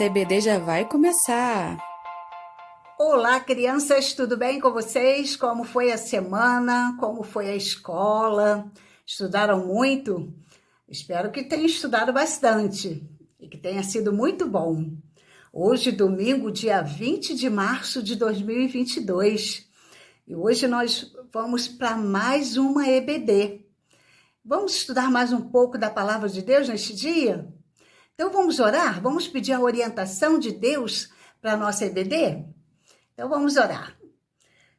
Nossa EBD já vai começar. Olá, crianças, tudo bem com vocês? Como foi a semana? Como foi a escola? Estudaram muito? Espero que tenham estudado bastante e que tenha sido muito bom. Hoje, domingo, dia 20 de março de 2022, e hoje nós vamos para mais uma EBD. Vamos estudar mais um pouco da palavra de Deus neste dia? Então vamos orar? Vamos pedir a orientação de Deus para a nossa EBD? Então vamos orar.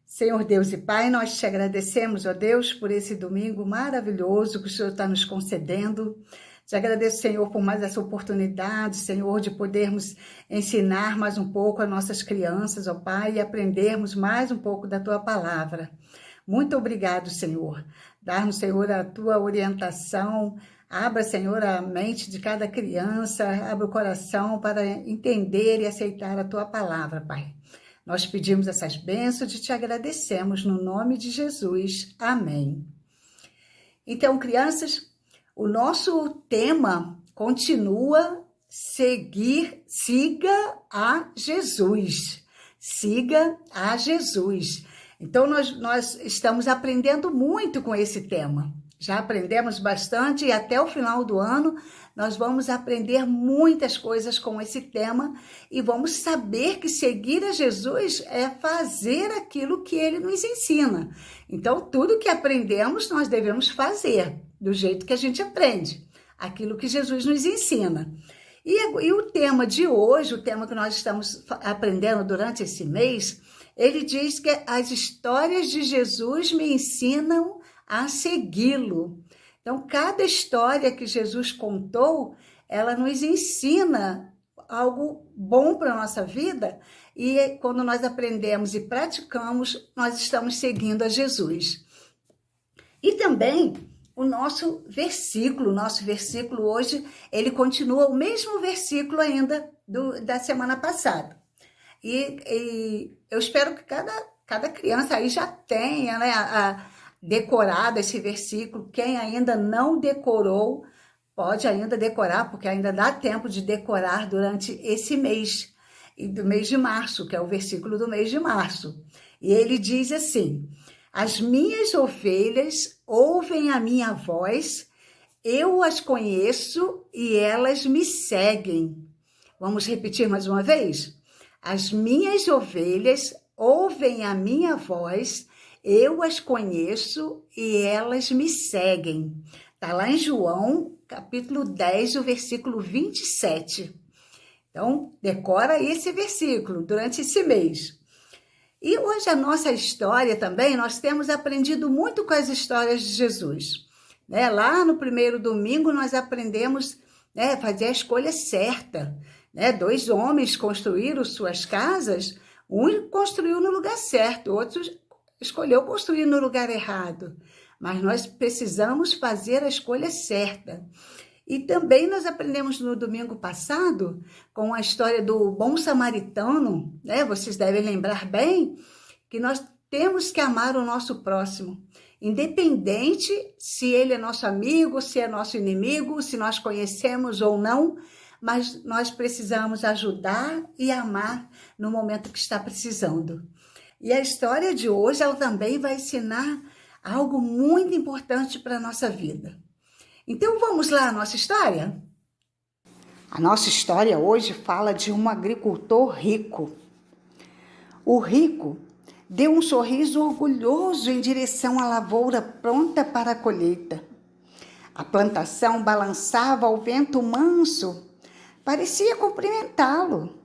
Senhor Deus e Pai, nós te agradecemos, ó Deus, por esse domingo maravilhoso que o Senhor está nos concedendo. Te agradeço, Senhor, por mais essa oportunidade, Senhor, de podermos ensinar mais um pouco as nossas crianças, ó Pai, e aprendermos mais um pouco da Tua palavra. Muito obrigado, Senhor. Dar-nos, Senhor, a Tua orientação. Abra, Senhor, a mente de cada criança, abra o coração para entender e aceitar a Tua palavra, Pai. Nós pedimos essas bênçãos e te agradecemos no nome de Jesus. Amém. Então, crianças, o nosso tema continua siga a Jesus. Siga a Jesus. Então, nós estamos aprendendo muito com esse tema. Já aprendemos bastante e até o final do ano nós vamos aprender muitas coisas com esse tema e vamos saber que seguir a Jesus é fazer aquilo que ele nos ensina. Então, tudo que aprendemos nós devemos fazer do jeito que a gente aprende, aquilo que Jesus nos ensina. E o tema de hoje, o tema que nós estamos aprendendo durante esse mês, ele diz que as histórias de Jesus me ensinam a segui-lo. Então, cada história que Jesus contou, ela nos ensina algo bom para a nossa vida e quando nós aprendemos e praticamos, nós estamos seguindo a Jesus. E também o nosso versículo hoje, ele continua o mesmo versículo ainda da semana passada. E eu espero que cada criança aí já tenha, né, decorado esse versículo. Quem ainda não decorou, pode ainda decorar, porque ainda dá tempo de decorar durante esse mês, do mês de março, que é o versículo do mês de março. E ele diz assim: as minhas ovelhas ouvem a minha voz, eu as conheço e elas me seguem. Vamos repetir mais uma vez? As minhas ovelhas ouvem a minha voz, eu as conheço e elas me seguem. Está lá em João, capítulo 10, o versículo 27. Então, decora esse versículo durante esse mês. E hoje a nossa história também, nós temos aprendido muito com as histórias de Jesus. Lá no primeiro domingo nós aprendemos a fazer a escolha certa. 2 homens construíram suas casas, um construiu no lugar certo, outro escolheu construir no lugar errado. Mas nós precisamos fazer a escolha certa. E também nós aprendemos no domingo passado com a história do bom samaritano, Vocês devem lembrar bem que nós temos que amar o nosso próximo, independente se ele é nosso amigo, se é nosso inimigo, se nós conhecemos ou não, mas nós precisamos ajudar e amar no momento que está precisando. E a história de hoje, ela também vai ensinar algo muito importante para a nossa vida. Então, vamos lá à nossa história? A nossa história hoje fala de um agricultor rico. O rico deu um sorriso orgulhoso em direção à lavoura pronta para a colheita. A plantação balançava ao vento manso, parecia cumprimentá-lo.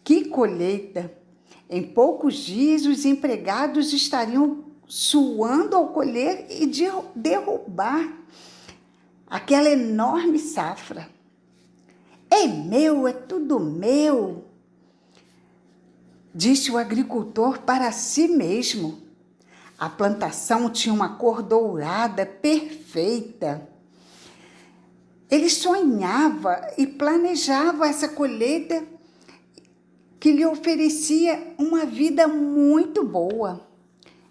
Que colheita! Em poucos dias, os empregados estariam suando ao colher e derrubar aquela enorme safra. É meu, é tudo meu, disse o agricultor para si mesmo. A plantação tinha uma cor dourada perfeita. Ele sonhava e planejava essa colheita que lhe oferecia uma vida muito boa.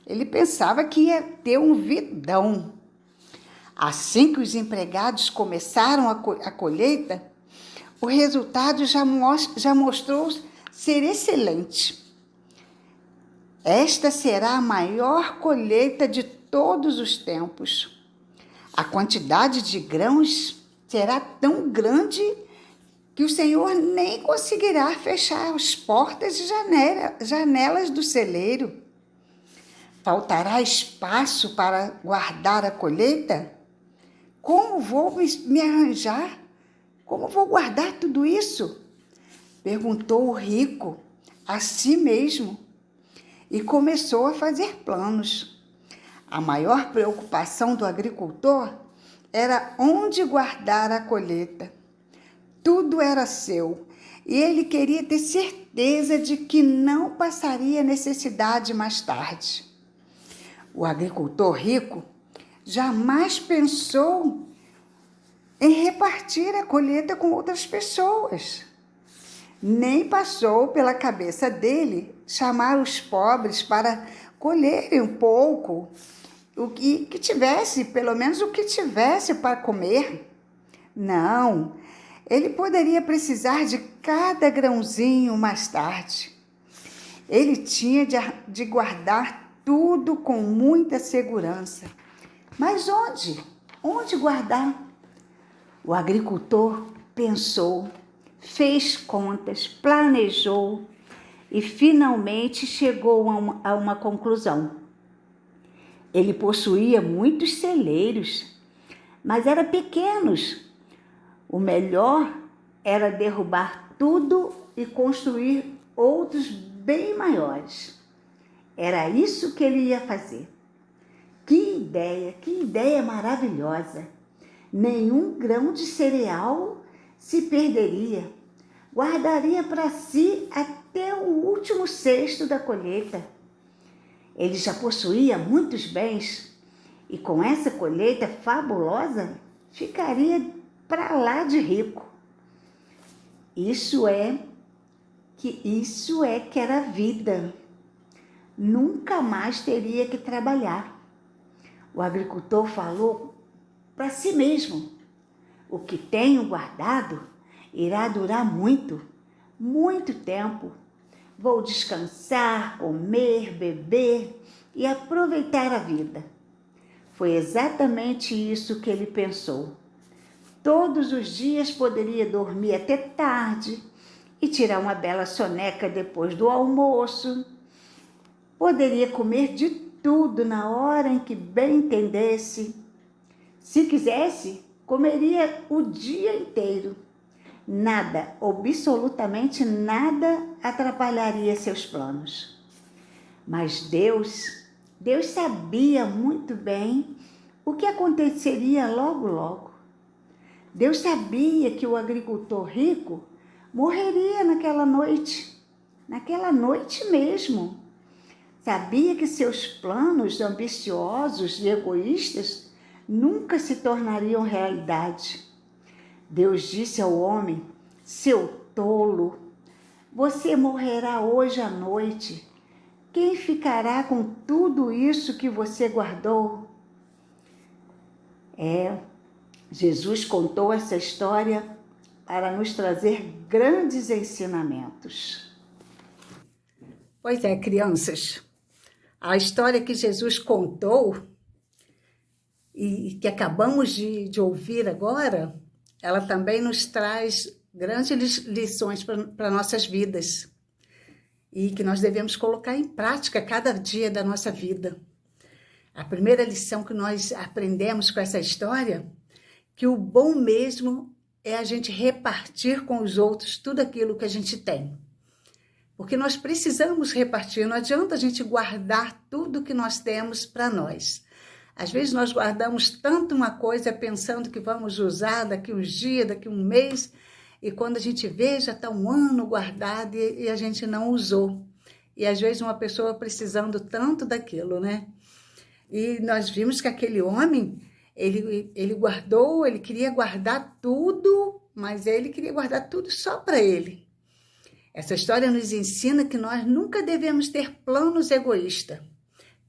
Ele pensava que ia ter um vidão. Assim que os empregados começaram a colheita, o resultado já mostrou ser excelente. Esta será a maior colheita de todos os tempos. A quantidade de grãos será tão grande que o Senhor nem conseguirá fechar as portas e janelas do celeiro. Faltará espaço para guardar a colheita? Como vou me arranjar? Como vou guardar tudo isso? Perguntou o rico a si mesmo e começou a fazer planos. A maior preocupação do agricultor era onde guardar a colheita. Tudo era seu e ele queria ter certeza de que não passaria necessidade mais tarde. O agricultor rico jamais pensou em repartir a colheita com outras pessoas. Nem passou pela cabeça dele chamar os pobres para colherem um pouco, o que tivesse, pelo menos o que tivesse para comer. Não, ele poderia precisar de cada grãozinho mais tarde. Ele tinha de guardar tudo com muita segurança. Mas onde? Onde guardar? O agricultor pensou, fez contas, planejou e finalmente chegou a uma conclusão. Ele possuía muitos celeiros, mas eram pequenos. O melhor era derrubar tudo e construir outros bem maiores. Era isso que ele ia fazer. Que ideia maravilhosa! Nenhum grão de cereal se perderia. Guardaria para si até o último cesto da colheita. Ele já possuía muitos bens e com essa colheita fabulosa ficaria para lá de rico. Isso é que era vida. Nunca mais teria que trabalhar. O agricultor falou para si mesmo: o que tenho guardado irá durar muito, muito tempo. Vou descansar, comer, beber e aproveitar a vida. Foi exatamente isso que ele pensou. Todos os dias poderia dormir até tarde e tirar uma bela soneca depois do almoço. Poderia comer de tudo na hora em que bem entendesse. Se quisesse, comeria o dia inteiro. Nada, absolutamente nada, atrapalharia seus planos. Mas Deus sabia muito bem o que aconteceria logo. Deus sabia que o agricultor rico morreria naquela noite mesmo. Sabia que seus planos ambiciosos e egoístas nunca se tornariam realidade. Deus disse ao homem: seu tolo, você morrerá hoje à noite. Quem ficará com tudo isso que você guardou? Jesus contou essa história para nos trazer grandes ensinamentos. Pois é, crianças, a história que Jesus contou e que acabamos de ouvir agora, ela também nos traz grandes lições para nossas vidas e que nós devemos colocar em prática cada dia da nossa vida. A primeira lição que nós aprendemos com essa história, que o bom mesmo é a gente repartir com os outros tudo aquilo que a gente tem. Porque nós precisamos repartir, não adianta a gente guardar tudo que nós temos para nós. Às vezes nós guardamos tanto uma coisa pensando que vamos usar daqui uns dias, daqui um mês, e quando a gente vê já está um ano guardado e a gente não usou. E às vezes uma pessoa precisando tanto daquilo, né? E nós vimos que aquele homem, ele guardou, ele queria guardar tudo, mas ele queria guardar tudo só para ele. Essa história nos ensina que nós nunca devemos ter planos egoístas.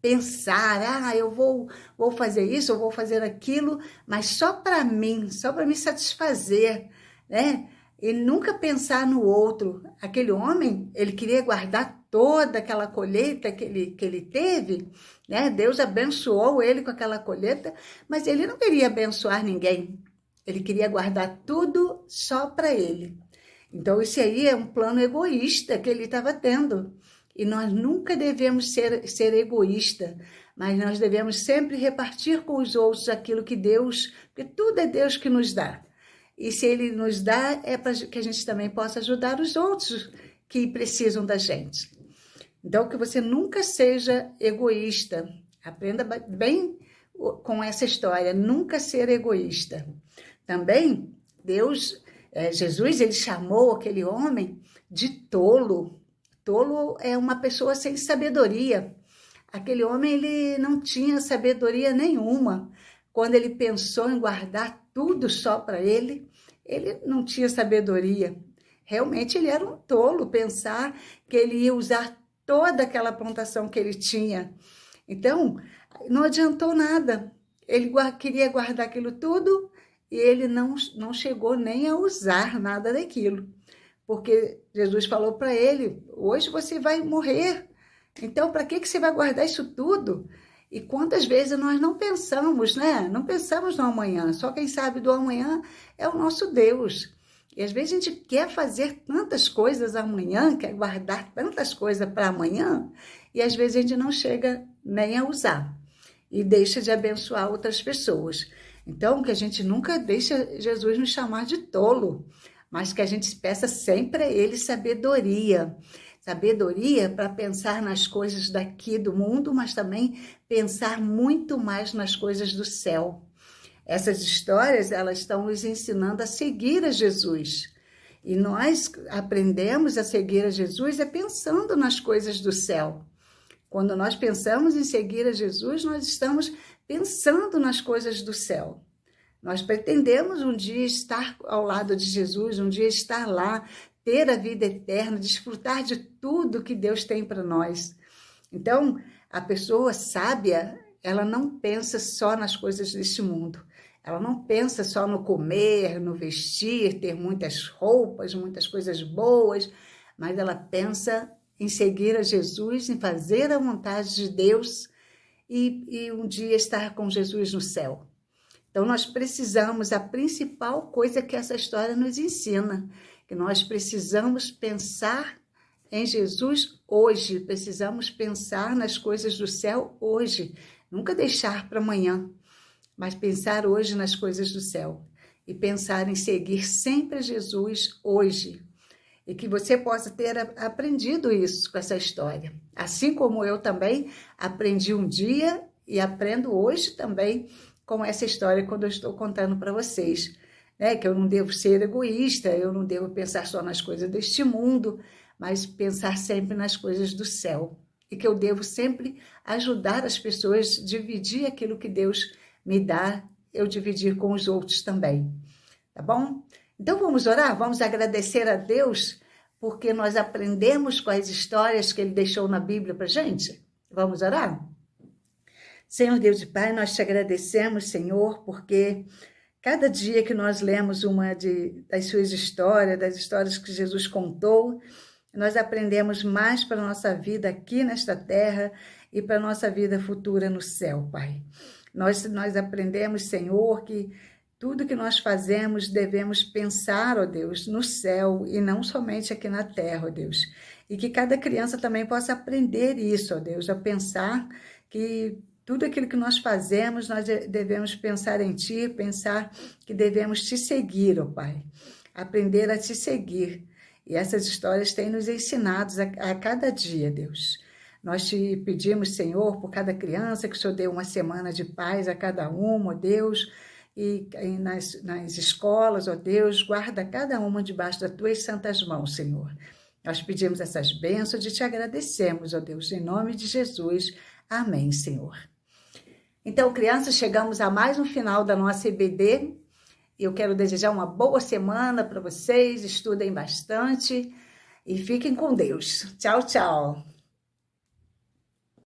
Pensar, eu vou fazer isso, eu vou fazer aquilo, mas só para mim, só para me satisfazer, né? e nunca pensar no outro. Aquele homem, ele queria guardar toda aquela colheita que ele teve, né? Deus abençoou ele com aquela colheita, mas ele não queria abençoar ninguém. Ele queria guardar tudo só para ele. Então, isso aí é um plano egoísta que ele estava tendo. E nós nunca devemos ser egoístas, mas nós devemos sempre repartir com os outros aquilo que Deus, porque tudo é Deus que nos dá. E se Ele nos dá, é para que a gente também possa ajudar os outros que precisam da gente. Então, que você nunca seja egoísta. Aprenda bem com essa história, nunca ser egoísta. Também, Jesus, ele chamou aquele homem de tolo. Tolo é uma pessoa sem sabedoria. Aquele homem, ele não tinha sabedoria nenhuma. Quando ele pensou em guardar tudo só para ele não tinha sabedoria. Realmente ele era um tolo pensar que ele ia usar toda aquela plantação que ele tinha. Então, não adiantou nada. Ele queria guardar aquilo tudo e ele não chegou nem a usar nada daquilo. Porque Jesus falou para ele, hoje você vai morrer. Então, para que você vai guardar isso tudo? E quantas vezes nós não pensamos, né? Não pensamos no amanhã. Só quem sabe do amanhã é o nosso Deus. E às vezes a gente quer fazer tantas coisas amanhã, quer guardar tantas coisas para amanhã, e às vezes a gente não chega nem a usar. E deixa de abençoar outras pessoas. Então, que a gente nunca deixe Jesus nos chamar de tolo, mas que a gente peça sempre a Ele sabedoria. Sabedoria para pensar nas coisas daqui do mundo, mas também pensar muito mais nas coisas do céu. Essas histórias, elas estão nos ensinando a seguir a Jesus. E nós aprendemos a seguir a Jesus pensando nas coisas do céu. Quando nós pensamos em seguir a Jesus, nós estamos pensando nas coisas do céu. Nós pretendemos um dia estar ao lado de Jesus, um dia estar lá, ter a vida eterna, desfrutar de tudo que Deus tem para nós. Então, a pessoa sábia, ela não pensa só nas coisas deste mundo. Ela não pensa só no comer, no vestir, ter muitas roupas, muitas coisas boas, mas ela pensa em seguir a Jesus, em fazer a vontade de Deus e um dia estar com Jesus no céu. Então, nós precisamos, a principal coisa que essa história nos ensina, que nós precisamos pensar em Jesus hoje, precisamos pensar nas coisas do céu hoje, nunca deixar para amanhã, mas pensar hoje nas coisas do céu e pensar em seguir sempre a Jesus hoje. E que você possa ter aprendido isso com essa história. Assim como eu também aprendi um dia e aprendo hoje também com essa história quando eu estou contando para vocês. Né? Que eu não devo ser egoísta, eu não devo pensar só nas coisas deste mundo, mas pensar sempre nas coisas do céu. E que eu devo sempre ajudar as pessoas, dividir aquilo que Deus me dá, eu dividir com os outros também. Tá bom? Então vamos orar? Vamos agradecer a Deus porque nós aprendemos com as histórias que Ele deixou na Bíblia para a gente? Vamos orar? Senhor Deus e Pai, nós te agradecemos, Senhor, porque cada dia que nós lemos uma das suas histórias, das histórias que Jesus contou, nós aprendemos mais para a nossa vida aqui nesta terra e para a nossa vida futura no céu, Pai. Nós aprendemos, Senhor, que tudo que nós fazemos devemos pensar, ó Deus, no céu e não somente aqui na terra, ó Deus. E que cada criança também possa aprender isso, ó Deus, a pensar que tudo aquilo que nós fazemos, nós devemos pensar em Ti, pensar que devemos Te seguir, ó Pai. Aprender a Te seguir. E essas histórias têm nos ensinado a cada dia, Deus. Nós Te pedimos, Senhor, por cada criança, que o Senhor dê uma semana de paz a cada uma, ó Deus, e nas escolas, ó Deus, guarda cada uma debaixo das Tuas santas mãos, Senhor. Nós pedimos essas bênçãos e Te agradecemos, ó Deus, em nome de Jesus. Amém, Senhor. Então, crianças, chegamos a mais um final da nossa EBD. Eu quero desejar uma boa semana para vocês, estudem bastante e fiquem com Deus. Tchau, tchau.